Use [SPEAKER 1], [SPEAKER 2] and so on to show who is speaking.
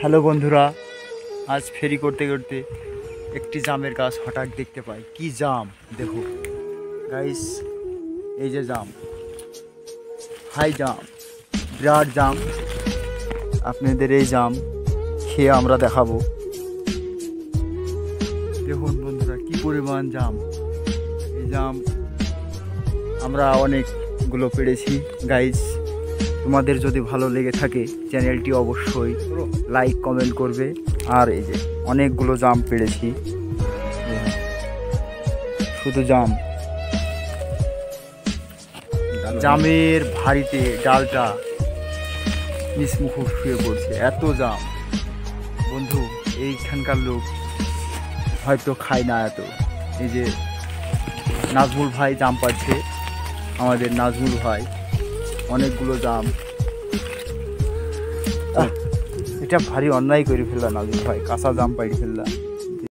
[SPEAKER 1] Hello বন্ধুরা, আজ ফেরি করতে করতে একটি জামের গাছ হঠাৎ দেখতে পাই। কি জাম দেখো গাইস, এই যে জাম, হাই জাম, বিরাট জাম। আপনাদের এই জাম খেয়ে আমরা দেখাবো। দেখুন বন্ধুরা, কি পরিমাণ জাম। এই জাম আমরা অনেকগুলো পেড়েছি গাইস। তোমাদের যদি ভালো লেগে থাকে চ্যানেলটি অবশ্যই লাইক কমেন্ট করবে। আর এই যে অনেকগুলো জাম পেড়েছি, শুধু জাম। জামের ভারিতে ডালটা নিচমুখ শুয়ে পড়ছে, এত জাম। বন্ধু, এইখানকার লোক হয়তো খায় না এত। এই যে নাজমুল ভাই জাম পাচ্ছে, আমাদের নাজমুল ভাই অনেকগুলো জাম। এটা ভারী অন্যায় করে ফেললা নাজমুল ভাই, কাঁচা জাম পাইড়ে ফেললা।